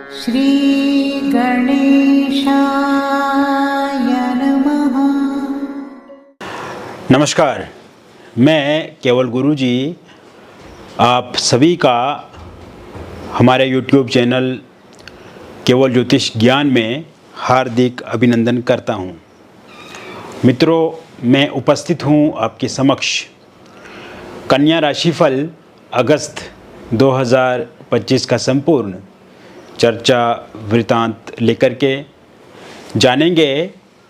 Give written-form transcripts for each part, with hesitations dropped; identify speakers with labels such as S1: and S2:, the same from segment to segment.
S1: श्री गणेशाय नमः।
S2: नमस्कार, मैं केवल गुरुजी आप सभी का हमारे YouTube चैनल केवल ज्योतिष ज्ञान में हार्दिक अभिनंदन करता हूं। मित्रों, मैं उपस्थित हूं आपके समक्ष कन्या राशिफल अगस्त 2025 का संपूर्ण चर्चा वृतांत लेकर के जानेंगे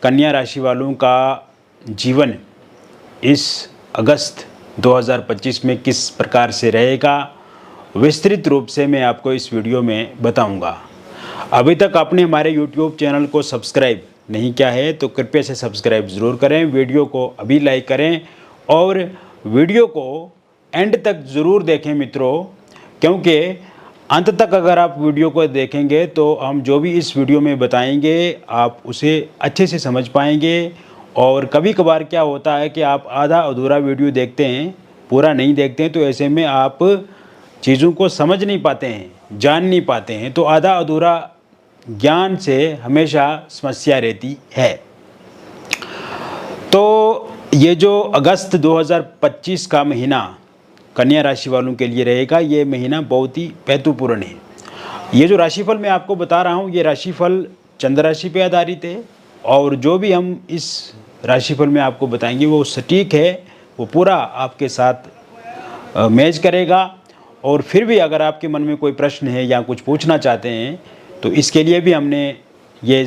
S2: कन्या राशि वालों का जीवन इस अगस्त 2025 में किस प्रकार से रहेगा। विस्तृत रूप से मैं आपको इस वीडियो में बताऊंगा। अभी तक आपने हमारे YouTube चैनल को सब्सक्राइब नहीं किया है तो कृपया से सब्सक्राइब ज़रूर करें, वीडियो को अभी लाइक करें और वीडियो को एंड तक ज़रूर देखें मित्रों, क्योंकि अंत तक अगर आप वीडियो को देखेंगे तो हम जो भी इस वीडियो में बताएंगे आप उसे अच्छे से समझ पाएंगे। और कभी कभार क्या होता है कि आप आधा अधूरा वीडियो देखते हैं, पूरा नहीं देखते हैं, तो ऐसे में आप चीज़ों को समझ नहीं पाते हैं, जान नहीं पाते हैं, तो आधा अधूरा ज्ञान से हमेशा समस्या रहती है। तो ये जो अगस्त 2025 का महीना कन्या राशि वालों के लिए रहेगा, ये महीना बहुत ही महत्वपूर्ण है। ये जो राशिफल मैं आपको बता रहा हूँ, ये राशिफल चंद्र राशि पे आधारित है और जो भी हम इस राशिफल में आपको बताएंगे वो सटीक है, वो पूरा आपके साथ मैच करेगा। और फिर भी अगर आपके मन में कोई प्रश्न है या कुछ पूछना चाहते हैं तो इसके लिए भी हमने ये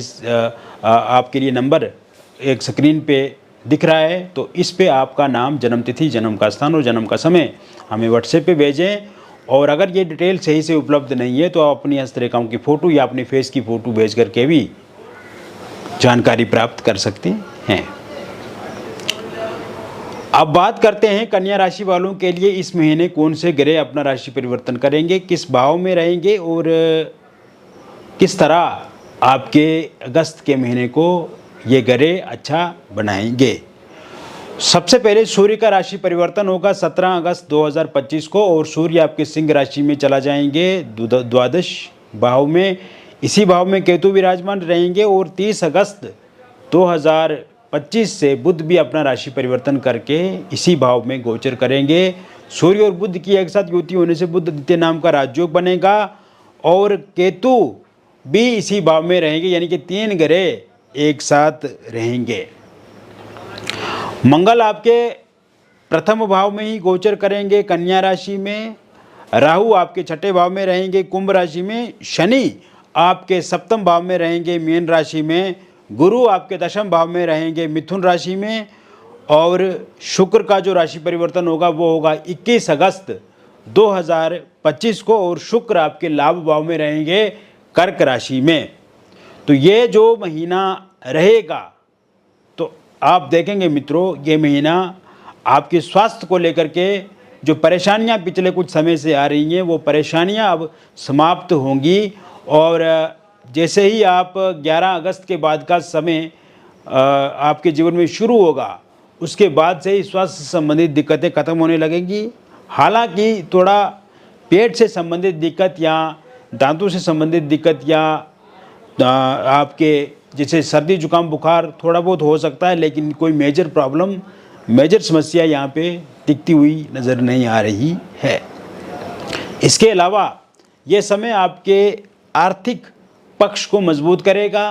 S2: आपके लिए नंबर एक स्क्रीन पे दिख रहा है, तो इस पे आपका नाम, जन्म तिथि, जन्म का स्थान और जन्म का समय हमें व्हाट्सएप पे भेजें। और अगर ये डिटेल सही से उपलब्ध नहीं है तो आप अपनी हस्तरेखाओं की फ़ोटो या अपनी फेस की फ़ोटो भेज करके भी जानकारी प्राप्त कर सकते हैं। अब बात करते हैं कन्या राशि वालों के लिए इस महीने कौन से ग्रह अपना राशि परिवर्तन करेंगे, किस भाव में रहेंगे और किस तरह आपके अगस्त के महीने को ये ग्रह अच्छा बनाएंगे। सबसे पहले सूर्य का राशि परिवर्तन होगा 17 अगस्त 2025 को और सूर्य आपके सिंह राशि में चला जाएंगे द्वादश भाव में। इसी भाव में केतु विराजमान रहेंगे और 30 अगस्त 2025 से बुध भी अपना राशि परिवर्तन करके इसी भाव में गोचर करेंगे। सूर्य और बुध की एक साथ युति होने से बुध द्वितीय नाम का राजयोग बनेगा और केतु भी इसी भाव में रहेंगे, यानी कि 3 ग्रह एक साथ रहेंगे। मंगल आपके प्रथम भाव में ही गोचर करेंगे कन्या राशि में, राहु आपके छठे भाव में रहेंगे कुंभ राशि में, शनि आपके सप्तम भाव में रहेंगे मीन राशि में, गुरु आपके दशम भाव में रहेंगे मिथुन राशि में और शुक्र का जो राशि परिवर्तन होगा वो होगा 21 अगस्त 2025 को और शुक्र आपके लाभ भाव में रहेंगे कर्क राशि में। तो ये जो महीना रहेगा तो आप देखेंगे मित्रों, ये महीना आपके स्वास्थ्य को लेकर के जो परेशानियां पिछले कुछ समय से आ रही हैं वो परेशानियां अब समाप्त होंगी। और जैसे ही आप 11 अगस्त के बाद का समय आपके जीवन में शुरू होगा, उसके बाद से ही स्वास्थ्य से संबंधित दिक्कतें खत्म होने लगेंगी। हालांकि थोड़ा पेट से संबंधित दिक्कत या दांतों से संबंधित दिक्कत या आपके जैसे सर्दी जुकाम बुखार थोड़ा बहुत हो सकता है, लेकिन कोई मेजर प्रॉब्लम, मेजर समस्या यहाँ पे दिखती हुई नज़र नहीं आ रही है। इसके अलावा ये समय आपके आर्थिक पक्ष को मजबूत करेगा।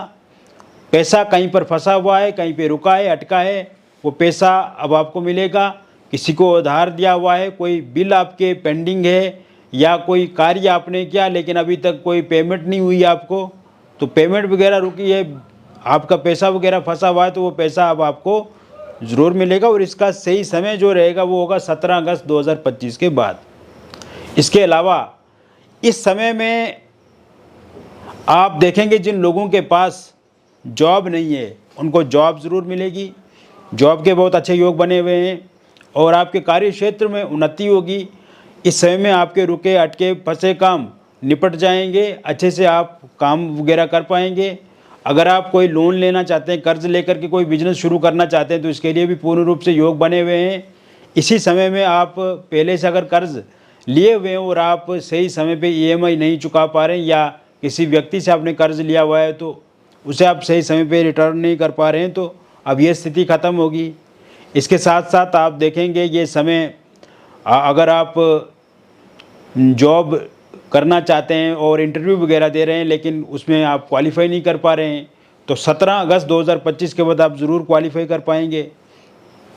S2: पैसा कहीं पर फंसा हुआ है, कहीं पे रुका है, अटका है, वो पैसा अब आपको मिलेगा। किसी को उधार दिया हुआ है, कोई बिल आपके पेंडिंग है या कोई कार्य आपने किया लेकिन अभी तक कोई पेमेंट नहीं हुई आपको, तो पेमेंट वगैरह रुकी है, आपका पैसा वगैरह फंसा हुआ है, तो वो पैसा अब आपको ज़रूर मिलेगा। और इसका सही समय जो रहेगा वो होगा 17 अगस्त 2025 के बाद। इसके अलावा इस समय में आप देखेंगे जिन लोगों के पास जॉब नहीं है उनको जॉब ज़रूर मिलेगी। जॉब के बहुत अच्छे योग बने हुए हैं और आपके कार्य क्षेत्र में उन्नति होगी। इस समय में आपके रुके अटके फंसे काम निपट जाएंगे, अच्छे से आप काम वगैरह कर पाएंगे। अगर आप कोई लोन लेना चाहते हैं, कर्ज लेकर के कोई बिजनेस शुरू करना चाहते हैं तो इसके लिए भी पूर्ण रूप से योग बने हुए हैं। इसी समय में आप पहले से अगर कर्ज लिए हुए हैं और आप सही समय पे ईएमआई नहीं चुका पा रहे हैं या किसी व्यक्ति से आपने कर्ज लिया हुआ है तो उसे आप सही समय पे रिटर्न नहीं कर पा रहे हैं, तो अब ये स्थिति ख़त्म होगी। इसके साथ साथ आप देखेंगे ये समय अगर आप जॉब करना चाहते हैं और इंटरव्यू वगैरह दे रहे हैं लेकिन उसमें आप क्वालिफाई नहीं कर पा रहे हैं, तो 17 अगस्त 2025 के बाद आप ज़रूर क्वालिफाई कर पाएंगे।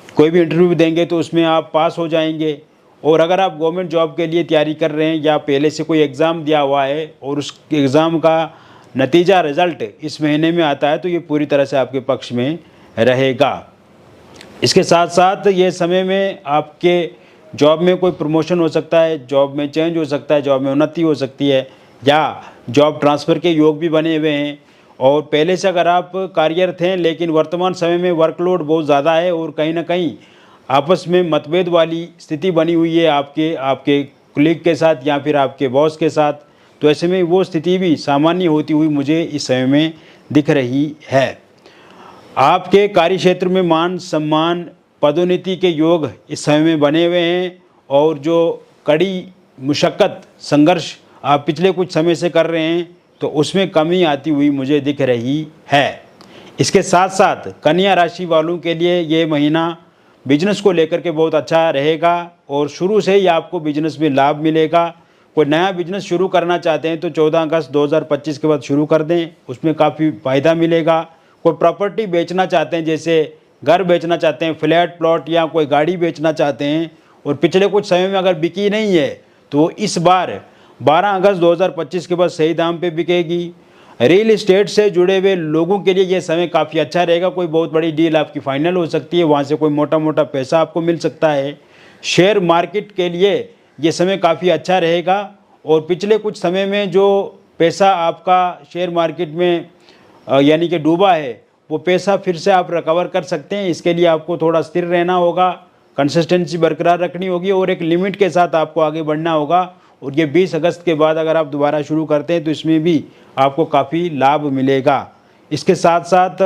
S2: कोई भी इंटरव्यू देंगे तो उसमें आप पास हो जाएंगे। और अगर आप गवर्नमेंट जॉब के लिए तैयारी कर रहे हैं या पहले से कोई एग्ज़ाम दिया हुआ है और उस एग्ज़ाम का नतीजा रिज़ल्ट इस महीने में आता है तो ये पूरी तरह से आपके पक्ष में रहेगा। इसके साथ साथ ये समय में आपके जॉब में कोई प्रमोशन हो सकता है, जॉब में चेंज हो सकता है, जॉब में उन्नति हो सकती है या जॉब ट्रांसफ़र के योग भी बने हुए हैं। और पहले से अगर आप कार्यरत हैं लेकिन वर्तमान समय में वर्कलोड बहुत ज़्यादा है और कहीं ना कहीं आपस में मतभेद वाली स्थिति बनी हुई है आपके कुलीग के साथ या फिर आपके बॉस के साथ, तो ऐसे में वो स्थिति भी सामान्य होती हुई मुझे इस समय में दिख रही है। आपके कार्य क्षेत्र में मान सम्मान पदोन्नति के योग इस समय में बने हुए हैं और जो कड़ी मुशक्क़त संघर्ष आप पिछले कुछ समय से कर रहे हैं तो उसमें कमी आती हुई मुझे दिख रही है। इसके साथ साथ कन्या राशि वालों के लिए ये महीना बिजनेस को लेकर के बहुत अच्छा रहेगा और शुरू से ही आपको बिजनेस में लाभ मिलेगा। कोई नया बिजनेस शुरू करना चाहते हैं तो 14 अगस्त 2025 के बाद शुरू कर दें, उसमें काफ़ी फ़ायदा मिलेगा। कोई प्रॉपर्टी बेचना चाहते हैं, जैसे घर बेचना चाहते हैं, फ्लैट प्लॉट या कोई गाड़ी बेचना चाहते हैं और पिछले कुछ समय में अगर बिकी नहीं है तो इस बार 12 अगस्त 2025 के बाद सही दाम पे बिकेगी। रियल इस्टेट से जुड़े हुए लोगों के लिए ये समय काफ़ी अच्छा रहेगा। कोई बहुत बड़ी डील आपकी फाइनल हो सकती है, वहाँ से कोई मोटा मोटा पैसा आपको मिल सकता है। शेयर मार्केट के लिए ये समय काफ़ी अच्छा रहेगा और पिछले कुछ समय में जो पैसा आपका शेयर मार्केट में यानी कि डूबा है वो पैसा फिर से आप रिकवर कर सकते हैं। इसके लिए आपको थोड़ा स्थिर रहना होगा, कंसिस्टेंसी बरकरार रखनी होगी और एक लिमिट के साथ आपको आगे बढ़ना होगा। और ये 20 अगस्त के बाद अगर आप दोबारा शुरू करते हैं तो इसमें भी आपको काफ़ी लाभ मिलेगा। इसके साथ साथ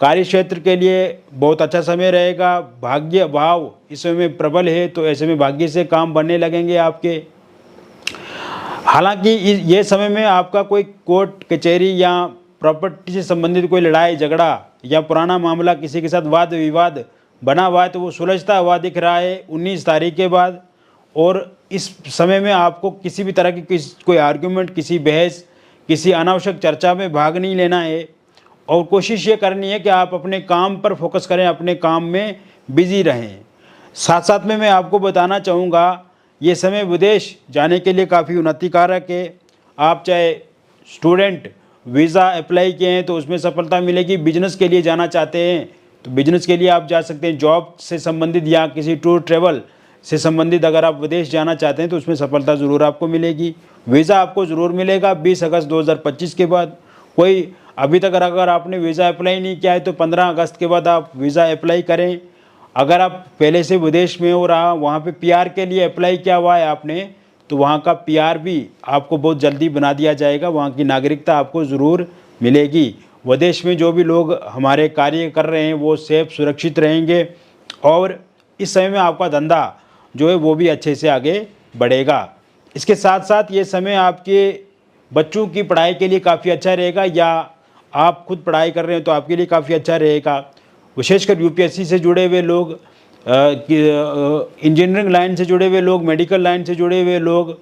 S2: कार्य क्षेत्र के लिए बहुत अच्छा समय रहेगा। भाग्य भाव इस समय में प्रबल है तो ऐसे में भाग्य से काम बनने लगेंगे आपके। हालांकि ये समय में आपका कोई कोर्ट कचहरी या प्रॉपर्टी से संबंधित कोई लड़ाई झगड़ा या पुराना मामला किसी के साथ वाद विवाद बना हुआ है तो वो सुलझता हुआ दिख रहा है 19 तारीख के बाद। और इस समय में आपको किसी भी तरह की कोई आर्गुमेंट, किसी बहस, किसी अनावश्यक चर्चा में भाग नहीं लेना है और कोशिश ये करनी है कि आप अपने काम पर फोकस करें, अपने काम में बिजी रहें। साथ साथ में मैं आपको बताना चाहूँगा ये समय विदेश जाने के लिए काफ़ी उन्नति कारक है। आप चाहे स्टूडेंट वीज़ा अप्लाई किए हैं तो उसमें सफलता मिलेगी। बिजनेस के लिए जाना चाहते हैं तो बिजनेस के लिए आप जा सकते हैं। जॉब से संबंधित या किसी टूर ट्रेवल से संबंधित अगर आप विदेश जाना चाहते हैं तो उसमें सफलता ज़रूर आपको मिलेगी। वीज़ा आपको ज़रूर मिलेगा 20 अगस्त 2025 के बाद। कोई अभी तक अगर आपने वीज़ा अप्लाई नहीं किया है तो 15 अगस्त के बाद आप वीज़ा अप्लाई करें। अगर आप पहले से विदेश में हो रहा वहाँ पे पीआर के लिए अप्लाई किया हुआ है आपने तो वहाँ का पीआर भी आपको बहुत जल्दी बना दिया जाएगा, वहाँ की नागरिकता आपको ज़रूर मिलेगी। विदेश में जो भी लोग हमारे कार्य कर रहे हैं वो सेफ सुरक्षित रहेंगे और इस समय में आपका धंधा जो है वो भी अच्छे से आगे बढ़ेगा। इसके साथ साथ ये समय आपके बच्चों की पढ़ाई के लिए काफ़ी अच्छा रहेगा या आप खुद पढ़ाई कर रहे हैं तो आपके लिए काफ़ी अच्छा रहेगा। विशेषकर यूपीएससी से जुड़े हुए लोग, इंजीनियरिंग लाइन से जुड़े हुए लोग, मेडिकल लाइन से जुड़े हुए लोग,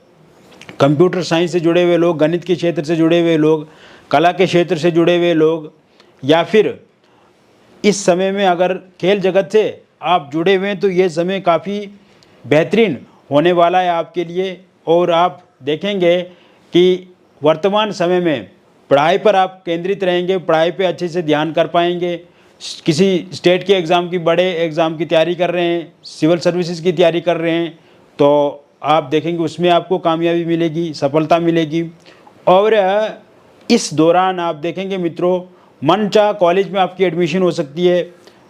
S2: कंप्यूटर साइंस से जुड़े हुए लोग, गणित के क्षेत्र से जुड़े हुए लोग, कला के क्षेत्र से जुड़े हुए लोग या फिर इस समय में अगर खेल जगत से आप जुड़े हुए हैं तो ये समय काफ़ी बेहतरीन होने वाला है आपके लिए। और आप देखेंगे कि वर्तमान समय में पढ़ाई पर आप केंद्रित रहेंगे, पढ़ाई पे अच्छे से ध्यान कर पाएंगे। किसी स्टेट के एग्ज़ाम की, बड़े एग्ज़ाम की तैयारी कर रहे हैं, सिविल सर्विसेज की तैयारी कर रहे हैं तो आप देखेंगे उसमें आपको कामयाबी मिलेगी, सफलता मिलेगी। और इस दौरान आप देखेंगे मित्रों मनचाह कॉलेज में आपकी एडमिशन हो सकती है,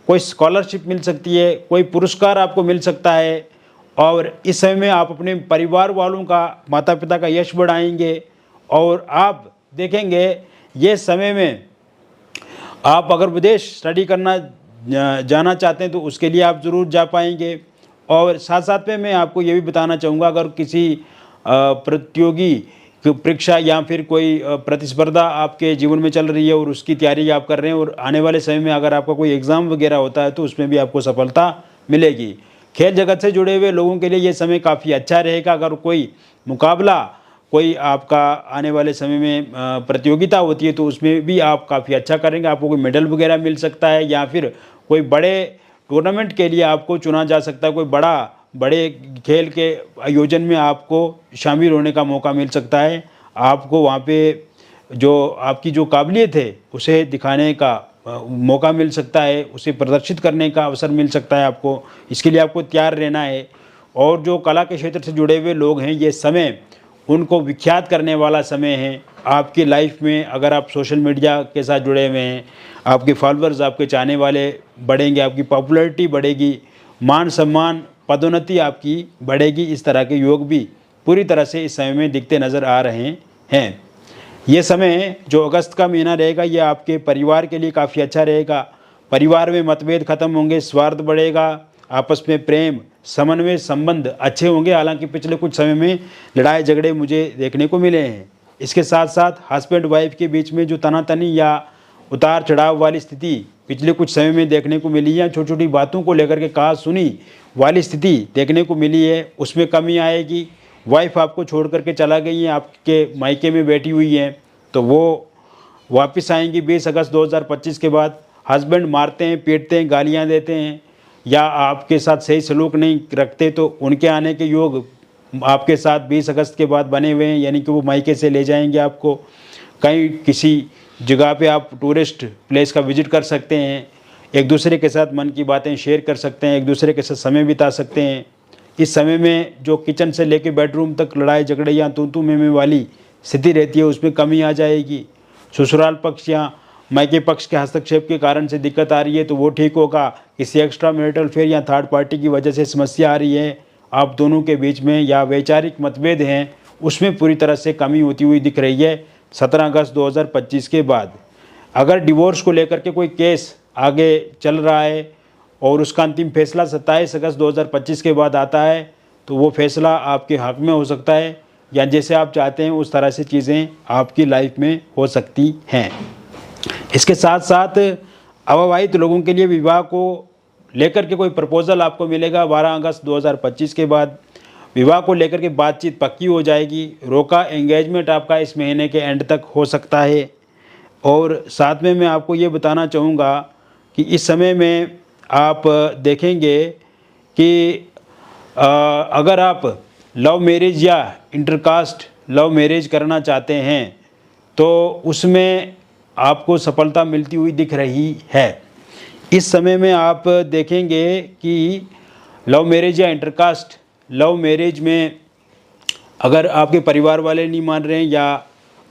S2: कोई स्कॉलरशिप मिल सकती है, कोई पुरस्कार आपको मिल सकता है। और इस समय में आप अपने परिवार वालों का, माता पिता का यश बढ़ाएंगे। और आप देखेंगे ये समय में आप अगर विदेश स्टडी करना जाना चाहते हैं तो उसके लिए आप ज़रूर जा पाएंगे। और साथ साथ में मैं आपको ये भी बताना चाहूँगा अगर किसी प्रतियोगी परीक्षा या फिर कोई प्रतिस्पर्धा आपके जीवन में चल रही है और उसकी तैयारी आप कर रहे हैं, और आने वाले समय में अगर आपका कोई एग्ज़ाम वगैरह होता है तो उसमें भी आपको सफलता मिलेगी। खेल जगत से जुड़े हुए लोगों के लिए ये समय काफ़ी अच्छा रहेगा। अगर कोई मुकाबला, कोई आपका आने वाले समय में प्रतियोगिता होती है तो उसमें भी आप काफ़ी अच्छा करेंगे, आपको कोई मेडल वगैरह मिल सकता है, या फिर कोई बड़े टूर्नामेंट के लिए आपको चुना जा सकता है, कोई बड़े खेल के आयोजन में आपको शामिल होने का मौका मिल सकता है। आपको वहाँ पे जो आपकी जो काबिलियत है उसे दिखाने का मौका मिल सकता है, उसे प्रदर्शित करने का अवसर मिल सकता है आपको। इसके लिए आपको तैयार रहना है। और जो कला के क्षेत्र से जुड़े हुए लोग हैं, ये समय उनको विख्यात करने वाला समय है आपकी लाइफ में। अगर आप सोशल मीडिया के साथ जुड़े हुए हैं, आपके फॉलोअर्स, आपके चाहने वाले बढ़ेंगे, आपकी पॉपुलैरिटी बढ़ेगी, मान सम्मान, पदोन्नति आपकी बढ़ेगी। इस तरह के योग भी पूरी तरह से इस समय में दिखते नज़र आ रहे हैं। ये समय जो अगस्त का महीना रहेगा, ये आपके परिवार के लिए काफ़ी अच्छा रहेगा। परिवार में मतभेद खत्म होंगे, स्वार्थ बढ़ेगा, आपस में प्रेम, समन्वय, संबंध अच्छे होंगे। हालांकि पिछले कुछ समय में लड़ाई झगड़े मुझे देखने को मिले हैं। इसके साथ साथ हस्बैंड वाइफ के बीच में जो तनातनी या उतार चढ़ाव वाली स्थिति पिछले कुछ समय में देखने को मिली है, छोटी छोटी बातों को लेकर के कहा सुनी वाली स्थिति देखने को मिली है, उसमें कमी आएगी। वाइफ आपको छोड़ करके चला गई है, आपके मायके में बैठी हुई है, तो वो वापस आएंगी 20 अगस्त 2025 के बाद। हस्बैंड मारते हैं, पीटते हैं, गालियां देते हैं या आपके साथ सही सलूक नहीं रखते, तो उनके आने के योग आपके साथ 20 अगस्त के बाद बने हुए हैं। यानी कि वो मायके से ले जाएंगे आपको। कहीं किसी जगह पे आप टूरिस्ट प्लेस का विजिट कर सकते हैं, एक दूसरे के साथ मन की बातें शेयर कर सकते हैं, एक दूसरे के साथ समय बिता सकते हैं। इस समय में जो किचन से लेकर बेडरूम तक लड़ाई झगड़े या तू में वाली स्थिति रहती है, उसमें कमी आ जाएगी। ससुराल पक्ष या मायके पक्ष के हस्तक्षेप के कारण से दिक्कत आ रही है तो वो ठीक होगा। किसी एक्स्ट्रा मैरिटल अफेयर या थर्ड पार्टी की वजह से समस्या आ रही है आप दोनों के बीच में, या वैचारिक मतभेद हैं, उसमें पूरी तरह से कमी होती हुई दिख रही है 17 अगस्त 2025 के बाद। अगर डिवोर्स को लेकर के कोई केस आगे चल रहा है और उसका अंतिम फैसला 27 अगस्त 2025 के बाद आता है, तो वो फैसला आपके हक में हो सकता है, या जैसे आप चाहते हैं उस तरह से चीज़ें आपकी लाइफ में हो सकती हैं। इसके साथ साथ अविवाहित लोगों के लिए विवाह को लेकर के कोई प्रपोजल आपको मिलेगा 12 अगस्त 2025 के बाद। विवाह को लेकर के बातचीत पक्की हो जाएगी। रोका एंगेजमेंट आपका इस महीने के एंड तक हो सकता है। और साथ में मैं आपको ये बताना चाहूँगा कि इस समय में आप देखेंगे कि अगर आप लव मैरिज या इंटरकास्ट लव मैरिज करना चाहते हैं तो उसमें आपको सफलता मिलती हुई दिख रही है। इस समय में आप देखेंगे कि लव मैरिज या इंटरकास्ट लव मैरिज में अगर आपके परिवार वाले नहीं मान रहे हैं, या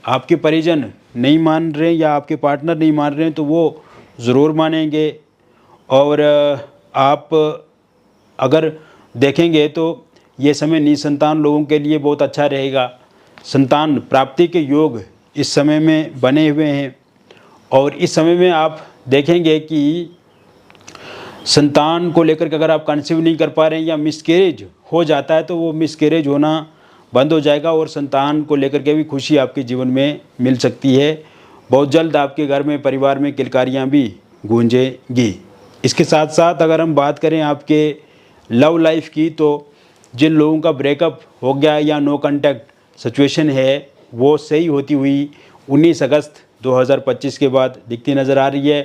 S2: आपके परिजन नहीं मान रहे हैं, या आपके पार्टनर नहीं मान रहे हैं, तो वो ज़रूर मानेंगे। और आप अगर देखेंगे तो ये समय निसंतान लोगों के लिए बहुत अच्छा रहेगा। संतान प्राप्ति के योग इस समय में बने हुए हैं। और इस समय में आप देखेंगे कि संतान को लेकर के अगर आप कंसीव नहीं कर पा रहे हैं या मिसकैरेज हो जाता है, तो वो मिसकैरेज होना बंद हो जाएगा और संतान को लेकर के भी खुशी आपके जीवन में मिल सकती है। बहुत जल्द आपके घर में, परिवार में किलकारियाँ भी गूंजेंगी। इसके साथ साथ अगर हम बात करें आपके लव लाइफ की, तो जिन लोगों का ब्रेकअप हो गया या नो कांटेक्ट सिचुएशन है, वो सही होती हुई 19 अगस्त 2025 के बाद दिखती नज़र आ रही है।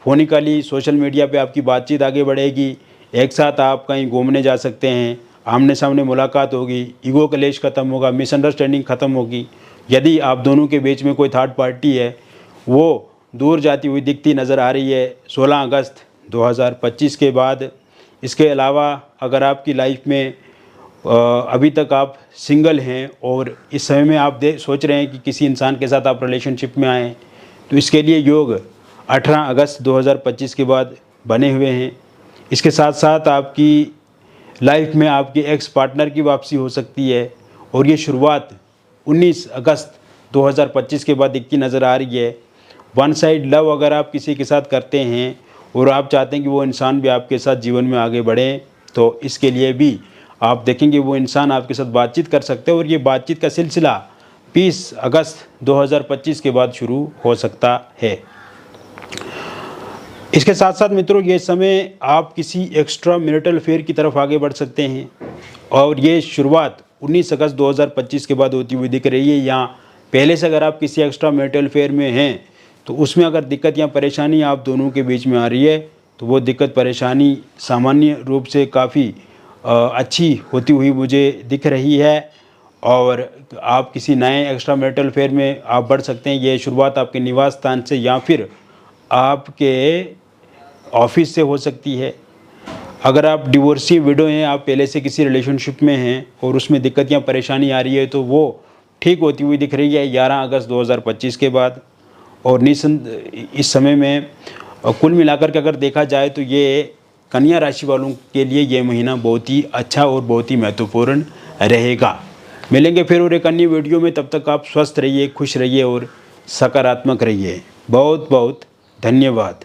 S2: फोनिकली सोशल मीडिया पे आपकी बातचीत आगे बढ़ेगी, एक साथ आप कहीं घूमने जा सकते हैं, आमने सामने मुलाकात होगी, ईगो क्लेश खत्म होगा, मिसअंडरस्टैंडिंग ख़त्म होगी। यदि आप दोनों के बीच में कोई थर्ड पार्टी है, वो दूर जाती हुई दिखती नज़र आ रही है 16 अगस्त 2025 के बाद। इसके अलावा अगर आपकी लाइफ में अभी तक आप सिंगल हैं और इस समय में आप सोच रहे हैं कि किसी इंसान के साथ आप रिलेशनशिप में आएँ, तो इसके लिए योग 18 अगस्त 2025 के बाद बने हुए हैं। इसके साथ साथ आपकी लाइफ में आपके एक्स पार्टनर की वापसी हो सकती है, और ये शुरुआत 19 अगस्त 2025 के बाद दिखती नज़र आ रही है। वन साइड लव अगर आप किसी के साथ करते हैं और आप चाहते हैं कि वो इंसान भी आपके साथ जीवन में आगे बढ़े, तो इसके लिए भी आप देखेंगे वो इंसान आपके साथ बातचीत कर सकते हैं, और ये बातचीत का सिलसिला 20 अगस्त 2025 के बाद शुरू हो सकता है। इसके साथ साथ मित्रों, ये समय आप किसी एक्स्ट्रा मैरिटल अफेयर की तरफ आगे बढ़ सकते हैं और ये शुरुआत 19 अगस्त 2025 के बाद होती हुई दिख रही है। या पहले से अगर आप किसी एक्स्ट्रा मैरिटल अफेयर में हैं तो उसमें अगर दिक्कत या परेशानी आप दोनों के बीच में आ रही है तो वो दिक्कत परेशानी सामान्य रूप से काफ़ी अच्छी होती हुई मुझे दिख रही है और आप किसी नए एक्स्ट्रा मैरिटल अफेयर में आप बढ़ सकते हैं। ये शुरुआत आपके निवास स्थान से या फिर आपके ऑफिस से हो सकती है। अगर आप डिवोर्सी विडो हैं, आप पहले से किसी रिलेशनशिप में हैं और उसमें दिक्कत या परेशानी आ रही है तो वो ठीक होती हुई दिख रही है 11 अगस्त 2025 के बाद। और इस समय में कुल मिलाकर के अगर देखा जाए तो ये कन्या राशि वालों के लिए ये महीना बहुत ही अच्छा और बहुत ही महत्वपूर्ण रहेगा। मिलेंगे फिर और एक अन्य वीडियो में, तब तक आप स्वस्थ रहिए, खुश रहिए और सकारात्मक रहिए। बहुत बहुत धन्यवाद।